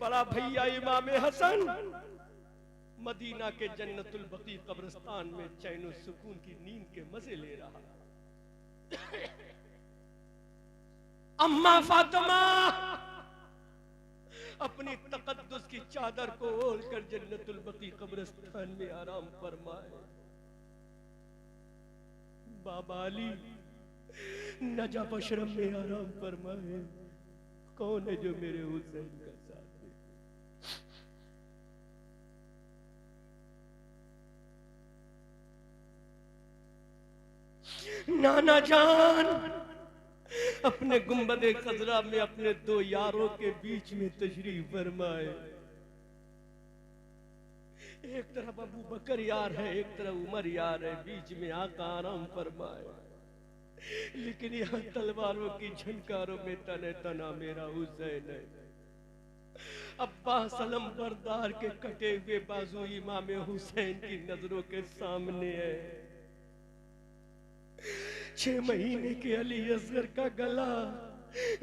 बड़ा भैया इमाम हसन मदीना के जन्नतुल बकी कब्रिस्तान में चैन सुकून की नींद के मजे ले रहा। अम्मा फातिमा अपनी तकद्दुस की चादर को ओढ़कर जन्नतुल बकी कब्रिस्तान में आराम फरमाए। बाबा अली नजफ अशरफ में आराम फरमाए। कौन है जो मेरे हुसैन का साथ दे? नाना जान अपने गुंबदे खजरा में अपने दो यारों के बीच में तशरीफ फरमाए। एक तरफ अबू बकर यार है, एक तरफ उमर यार है, बीच में आका आराम फरमाए। लेकिन यहाँ तलवारों की झनकारों में तने तना मेरा हुसैन है। अब्बास अलम बरदार के कटे हुए बाजू इमाम हुसैन की नजरों के सामने है। 6 महीने के अली असगर का गला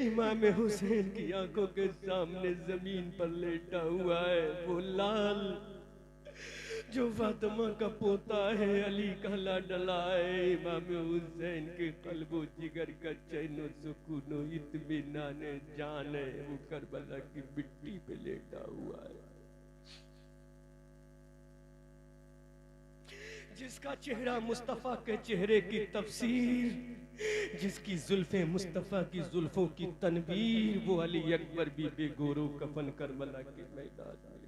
इमाम हुसैन की आंखों के सामने जमीन पर लेटा हुआ है। वो लाल जो फातिमा का पोता है, अली का लाडला है, इमाम हुसैन के कल्बो जिगर का चैनो सुकूनो इत्मीनान जान है, वो करबला की मिट्टी पे लेटा हुआ है। जिसका चेहरा मुस्तफा के चेहरे की तफसीर, जिसकी जुल्फे मुस्तफा की जुल्फों की तनवीर, वो अली अकबर भी बेगोरो कफन करबला के मैदान में।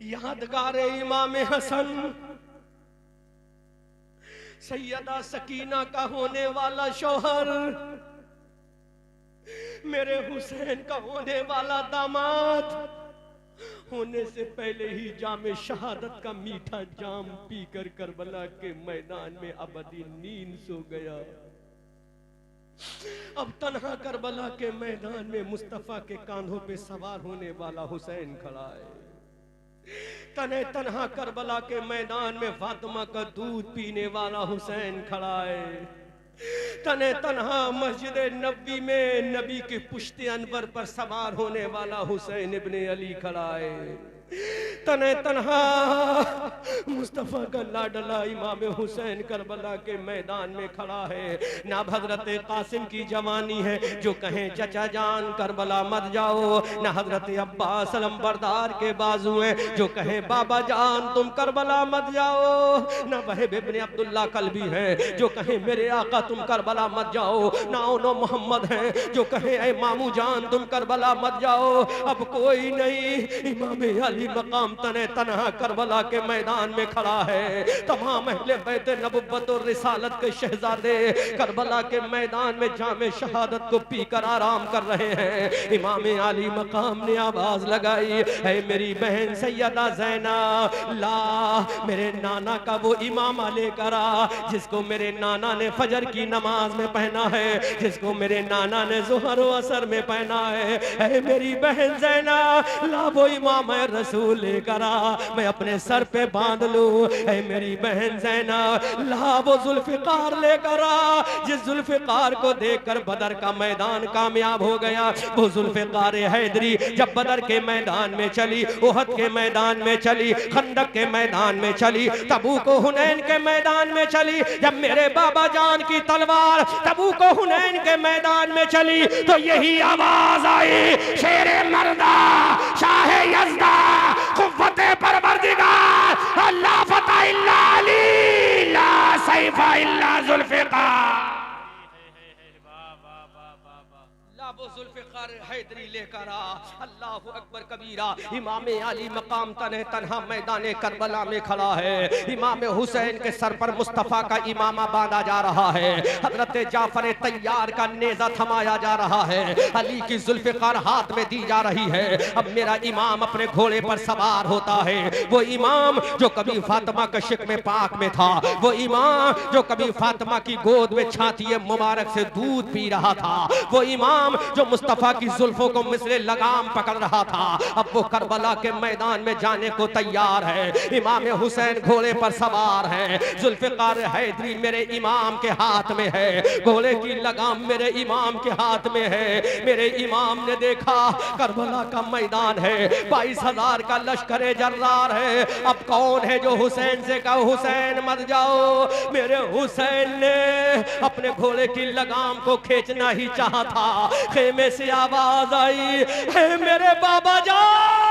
यादगार इमाम हसन सैयदा सकीना का होने वाला शौहर, मेरे हुसैन का होने वाला दामाद, होने से पहले ही जामे शहादत का मीठा जाम पीकर करबला के मैदान में अबदी नींद सो गया। अब तन्हा करबला के मैदान में मुस्तफा के कांधों पे सवार होने वाला हुसैन खड़ा है। तने तन्हा करबला के मैदान में फातिमा का दूध पीने वाला हुसैन खड़ा है। तने तन्हा मस्जिद नबी में नबी की पुश्ते अनवर पर सवार होने वाला हुसैन इब्ने अली खड़ा है। तने तन्हा मुस्तफा का लाडला इमाम हुसैन करबला के मैदान में खड़ा है। ना हजरत कासिम की जवानी है जो कहें चचा जान करबला मत जाओ, ना हजरत अब्बास अलमबरदार के बाजू हैं जो कहें बाबा जान तुम करबला मत जाओ, ना वहीब इब्ने अब्दुल्ला कल्बी है जो कहें मेरे आका तुम करबला मत जाओ, ना उनो मोहम्मद है जो कहें ऐ मामू जान तुम करबला मत जाओ। अब कोई नहीं, इमाम अली मकाम तने तन्हा करबला के मैदान में खड़ा है। तमाम अहले बैत नबुव्वत और रिसालत के शहजादे करबला के मैदान में जामे शहादत को पीकर आराम कर रहे हैं। इमाम अली मकाम ने आवाज लगाई, है मेरी बहन सैयदा ज़ैना ला मेरे नाना का वो इमामा लेकर आ जिसको मेरे नाना ने फजर की नमाज में पहना है, जिसको मेरे नाना ने ज़ुहर व असर में पहना है मेरी बहन ज़ैना ला वो इमाम रसूल लेकर आ, मैं अपने सर पे बांध लूं। ऐ मेरी बहन ज़ैना ला वो जुल्फ़िकार लेकर आ जिस जुल्फ़िकार को देखकर बदर का मैदान कामयाब हो गया। वो जुल्फ़िकार हैदरी जब बदर के मैदान में चली, उहद के मैदान में चली, खंदक के मैदान में चली, तबूक को हुनैन के मैदान में चली, जब मेरे बाबा जान की तलवार तबूक को हुनैन के मैदान में चली तो यही आवाज आई, शेरे मर्दा शाह यज़दा क़ुव्वते परवरदिगार अल्लाह फतह इल्ला अली ला सैफ़ इल्ला ज़ुल्फ़िकार। वो जुल्फ़िकार हैदरी लेकर आ, अल्लाहु अकबर कबीरा। इमाम अली मकाम तने तन्हा मैदान करबला में खड़ा है। इमाम हुसैन के सर पर मुस्तफ़ा का इमामा बांधा जा रहा है। हजरत जाफर तैयार का नेज़ा थमाया जा रहा है। अली की जुल्फ़िकार हाथ में दी जा रही है। अब मेरा इमाम अपने घोड़े पर सवार होता है। वो इमाम जो कभी फातिमा के शिक़्क़ में पाक में था, वो इमाम जो कभी फातिमा की गोद में छाती मुबारक से दूध पी रहा था, वो इमाम जो मुस्तफा की जुल्फों को मिसले लगाम पकड़ रहा था, अब वो करबला के मैदान में जाने को तैयार है। इमाम हुसैन घोड़े पर सवार है, जुल्फ़िकार हैदरी मेरे इमाम के हाथ में है, घोड़े की लगाम मेरे इमाम के हाथ में है। मेरे इमाम ने देखा करबला का मैदान है, 22,000 का लश्कर जर्रार है। अब कौन है जो हुसैन से कहो हुसैन मत जाओ। मेरे हुसैन ने अपने घोड़े की लगाम को खींचना ही चाहा था, खेमे से आवाज आई, है मेरे बाबा जान।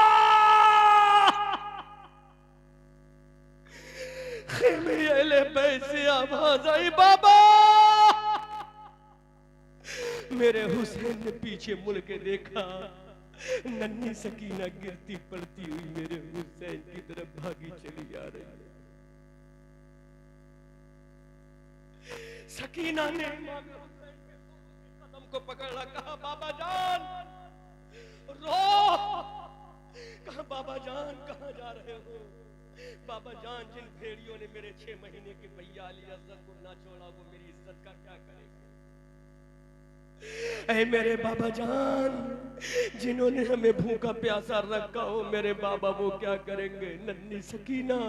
से आवाज आई, बाबा। मेरे हुसैन ने पीछे मुड़ के देखा, नन्ही सकीना गिरती पड़ती हुई मेरे हुसैन की तरफ भागी चली आ रही है। सकीना ने कदम को पकड़ा, कहा बाबा जान रो। कहा बाबा जान कहाँ जा रहे हो? बाबा जान जिन भेड़ियों ने मेरे 6 महीने के भैया अली असगर को ना छोड़ा वो मेरी इज्जत का क्या करेंगे? ऐ मेरे बाबा जान, जिन्होंने हमें भूखा प्यासा रखा हो मेरे बाबा वो क्या करेंगे? नन्ही सकीना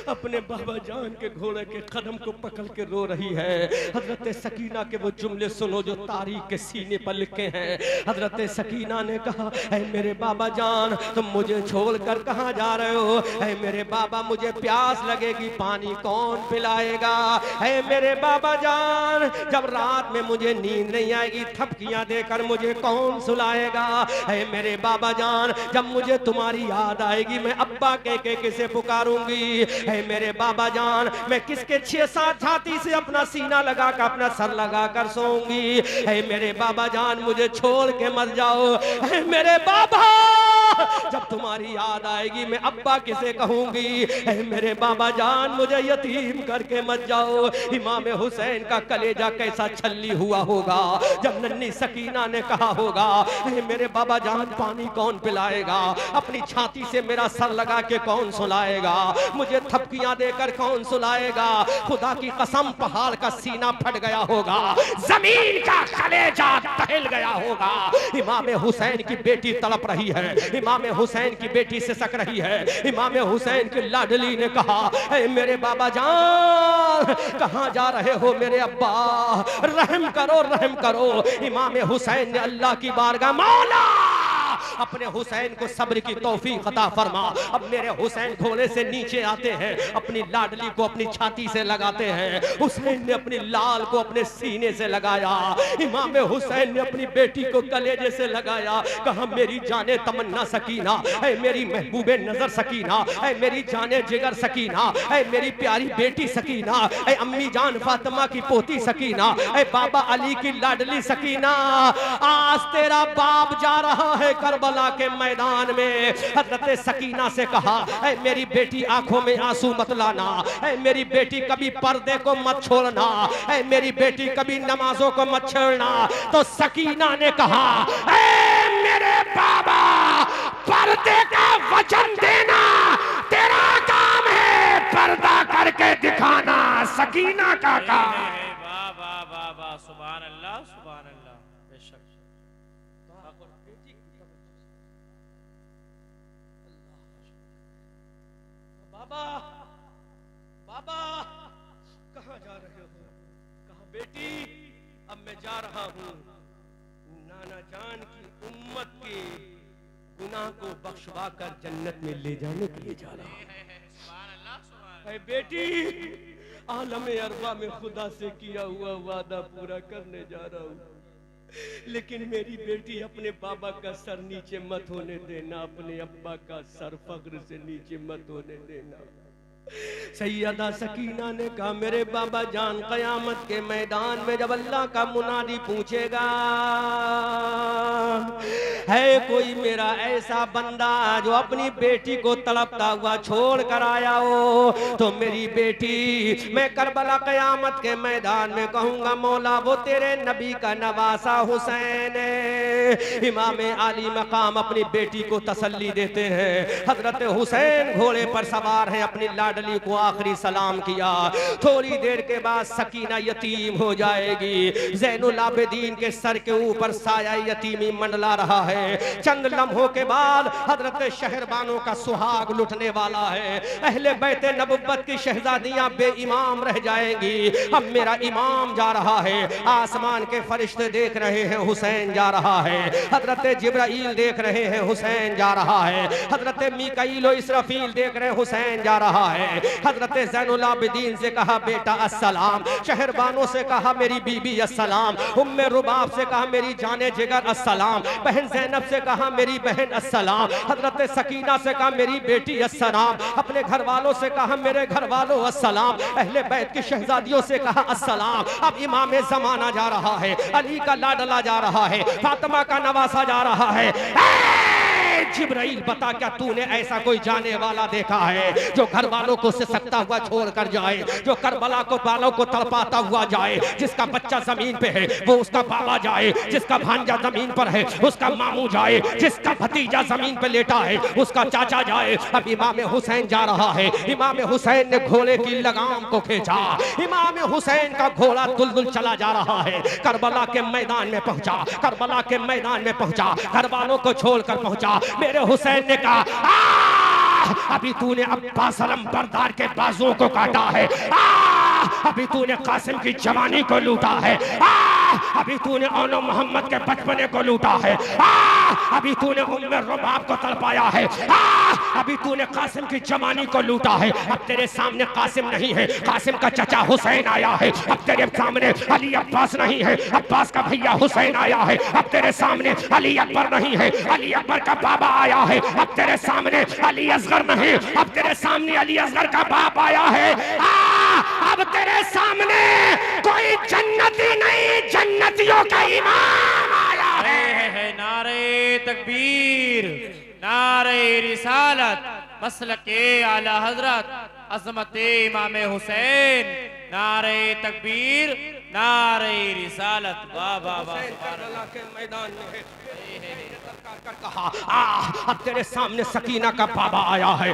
अपने बाबा जान के घोड़े के कदम को पकड़ के रो रही है। हजरत सकीना के वो जुमले सुनो जो तारीख के सीने पर लिखे हैं। हजरत सकीना ने कहा, ऐ मेरे बाबा जान तुम मुझे छोड़कर कहाँ जा रहे हो? ऐ मेरे बाबा मुझे प्यास लगेगी, पानी कौन पिलाएगा? ऐ मेरे बाबा जान जब रात में मुझे नींद नहीं आएगी, थपकियां देकर मुझे कौन सुलाएगा? ऐ मेरे बाबा जान जब मुझे तुम्हारी याद आएगी मैं अब्बा कह के किसे पुकारूंगी? ऐ मेरे बाबा जान मैं किसके 6-7 छाती से अपना सीना लगा कर अपना सर लगा कर सोऊंगी? ऐ मेरे बाबा जान मुझे छोड़ के मत जाओ। ऐ मेरे बाबा जब तुम्हारी याद आएगी मैं अब्बा किसे कहूंगी? ऐ मेरे बाबा जान मुझे यतीम करके मत जाओ। इमाम हुसैन का कलेजा कैसा छल्ली हुआ होगा जब नन्ही सकीना ने कहा होगा, मेरे बाबा जान पानी कौन पिलाएगा? अपनी छाती से मेरा सर लगा के कौन सुलाएगा? मुझे थपकियां देकर कौन सुलाएगा? खुदा की कसम पहाड़ का सीना फट गया होगा, जमीन का कलेजा दहल गया होगा। इमाम हुसैन की बेटी तड़प रही है, इमाम हुसैन की बेटी सिसक रही है। इमाम हुसैन की लाडली ने कहा, मेरे बाबा जान कहां जा रहे हो मेरे अब्बा? रहम करो रहम करो। इमाम हुसैन ने अल्लाह की बारगाह, मौला अपने हुसैन को सब्र की तौफीक अता फरमा। अब मेरे हुसैन घोड़े से नीचे आते हैं, अपनी लाडली को अपनी छाती से लगाते हैं। हुसैन ने अपनी लाल को अपने सीने से लगाया, इमाम हुसैन ने अपनी बेटी को कलेजे से लगाया। कहा मेरी जाने तमन्ना सकीना, ऐ मेरी महबूबे नजर सकीना, ऐ मेरी जाने जिगर सकीना, ऐ मेरी प्यारी बेटी सकीना, ऐ अम्मी जान फातिमा की पोती सकीना, ऐ बाबा अली की लाडली सकीना, आज तेरा बाप जा रहा है करबला के मैदान में। हजरत सकीना से कहा, ऐ मेरी बेटी आंखों में आंसू मत लाना, ऐ मेरी बेटी कभी पर्दे को मत छोड़ना, ऐ मेरी बेटी कभी नमाजों को मत छोड़ना। तो सकीना ने कहा, ऐ मेरे बाबा पर्दे का वचन देना तेरा काम है, पर्दा करके दिखाना सकीना का काम है। वाह वाह वाह वाह, सुभान अल्लाह सुभान अल्लाह। बेशक बाबा बाबा कहाँ जा रहे हो? कहा बेटी अब मैं जा रहा हूँ नाना जान की उम्मत के गुनाह को बख्शवा कर जन्नत में ले जाने के लिए जा रहा हूँ। सुभान अल्लाह सुभान ऐ बेटी आलम अरबा में खुदा से किया हुआ वादा पूरा करने जा रहा हूँ, लेकिन मेरी बेटी अपने बाबा का सर नीचे मत होने देना, अपने अब्बा का सर फख्र से नीचे मत होने देना। सैयदा सकीना ने कहा, मेरे बाबा जान कयामत के मैदान में जब अल्लाह का मुनादी पूछेगा, है कोई मेरा ऐसा बंदा जो अपनी बेटी को तड़पता हुआ छोड़ कर आया हो, तो मेरी बेटी मैं करबला कयामत के मैदान में कहूंगा, मौला वो तेरे नबी का नवासा हुसैन है। इमाम आली मकाम अपनी बेटी को तसल्ली देते हैं। हजरत हुसैन घोड़े पर सवार है, अपनी लाडली को आखिरी सलाम किया। थोड़ी देर के बाद सकीना यतीम हो जाएगी। ज़ैनुल आबिदीन के सर के ऊपर साया यतीमी मंडला रहा है। चंद लम्हों के बाद हजरत शहरबानों का सुहाग लुटने वाला है। अहले बैत नबुव्वत की शहजादियां बेईमाम रह जाएंगी। अब मेरा इमाम जा रहा है। आसमान के फरिश्ते देख रहे हैं हुसैन जा रहा है। हजरत जिब्राइल देख रहे हैं हुसैन जा रहा है। हजरत मीकाईल और इसराफील देख रहे हैं हुसैन जा रहा है। हजरत ज़ैनुल आबिदीन से कहा बेटा अस्सलाम, शहरबानों से कहा मेरी बीबी अस्सलाम, उम्मे रुबाब से कहा मेरी जाने जिगर अस्सलाम, बहन ज़ैनब से कहा मेरी बहन अस्सलाम, हजरत सकीना से कहा मेरी बेटी अस्सलाम, अपने घर वालों से कहा मेरे घर वालों अस्सलाम, अहले बैत की शहजादियों से कहा अस्सलाम। अब इमाम ज़माना जा रहा है, अली का लाडला जा रहा है, फातिमा का नवासा जा रहा है। जिब्राइल बता क्या तूने ऐसा कोई जाने वाला देखा है जो घर वालों को सिसकता हुआ छोड़ कर जाए, जो करबला को बालों को तड़पाता हुआ जाए, जिसका बच्चा जमीन पे है वो उसका बाबा जाए, जिसका भांजा जमीन पर है उसका मामू जाए, जिसका भतीजा जमीन पे लेटा है उसका चाचा जाए। अब इमाम हुसैन जा रहा है। इमाम हुसैन ने घोड़े की लगाम को खींचा। इमाम हुसैन का घोड़ा दुलदुल चला जा रहा है। करबला के मैदान में पहुंचा, करबला के मैदान में पहुंचा, घर वालों को छोड़कर पहुंचा। मेरे हुसैन ने कहा अभी तूने अब्बास अलंबरदार के बाजुओं को काटा है, अभी तूने कासिम की जवानी को लूटा है, अभी तूने औनो मोहम्मद के बचपने को लूटा है, अभी तूने उम्मे रुबाब को तड़पाया है, अभी तूने कासिम की जवानी को लूटा है। अब तेरे सामने कासिम नहीं है, कासिम का चचा हुसैन आया है। अब तेरे सामने अली अब्बास नहीं है, अब्बास का भैया हुसैन आया है। अब तेरे सामने अली अकबर नहीं है, अली अकबर का बाबा आया है। अब तेरे सामने अली असगर नहीं, अब तेरे सामने अली असगर का बाप आया है। अब तेरे सामने कोई जन्नती नहीं, जन्नतियों का इमाम आया है। नारे तकबीर, नारे रिसालत, मसलके आला हजरत, अज़मत इमाम हुसैन, नारे तकबीर, नारे रिसालत। वाह वाह वाह। करबला के मैदान में कहा अब तेरे सामने सकीना का बाबा आया है,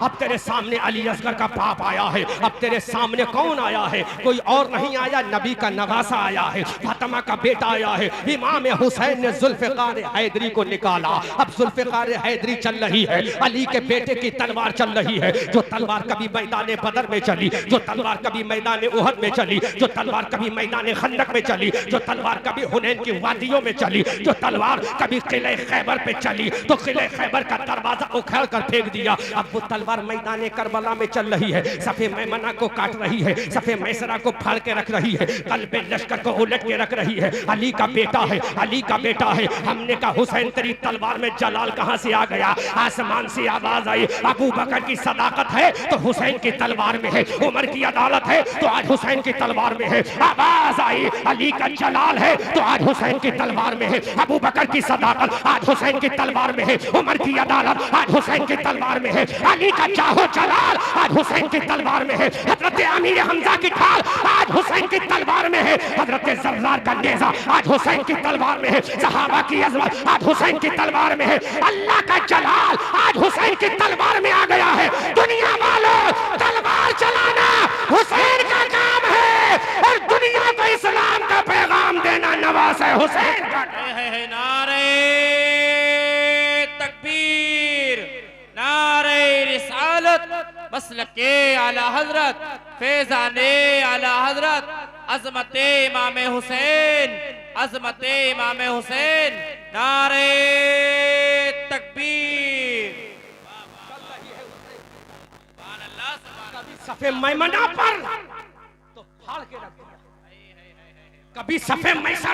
अब तेरे सामने अली असगर का बाप आया है। अब तेरे सामने कौन आया है? कोई और नहीं आया, नबी का नवासा आया है, फातिमा का बेटा आया है। इमाम हुसैन ने जुल्फ़िकार हैदरी को निकाला। अब जुल्फ़िकार हैदरी चल रही है, अली के बेटे की तलवार चल रही है। जो तलवार कभी मैदान बदर में चली, जो तलवार कभी मैदान उहद में चली, जो तलवार कभी मैदान खंदक में चली, जो तलवार कभी हुनैन की वादियों में चली, जो तलवार कभी किले खैबर पे चली तो किले खैबर का दरवाजा उखाड़ कर फेंक दिया। अब वो तलवार मैदान करबला में चल रही है, सफे मैमना को काट रही है, सफे मैसरा को फाड़ के रख रही है, कल्बे लश्कर को उलट के रख रही है। अली का बेटा है, अली का बेटा है। हमने कहा हुसैन तेरी तलवार में जलाल कहां से आ गया? आसमान से आवाज आई, अबू बकर की सदाकत है तो हुसैन की तलवार में है, उमर की अदालत है तो आज हुसैन की तलवार में है। आवाज आई, अली का जलाल है तो आज हुसैन की तलवार में है, अबू बकर की सदाकत आज हुसैन की तलवार में है, उमर की अदालत आज हुसैन की तलवार में है, अली का चाहो जलाल आज हुसैन की तलवार में है, हजरत अमीर हमजा की ढाल आज हुसैन की तलवार में है, हजरत जर्रार का नेज़ा आज हुसैन की तलवार में है, सहाबा की अज़मत आज हुसैन की तलवार में है, अल्लाह का जलाल आज हुसैन की तलवार में आ गया है। दुनिया वालों, तलवार चलाना हुसैन का काम है और दुनिया को इस्लाम का पैगाम देना नवाज़ हुसैन का है। नारे तकबीर, नारे रिसालत, मसलके आला हजरत, फैजाने आला हजरत, अज़मत इमाम हुसैन, अज़मत इमाम हुसैन, नारे तकबीर। सफे मैमना पर तो फाड़ के रख दिया, कभी सफे मैसरा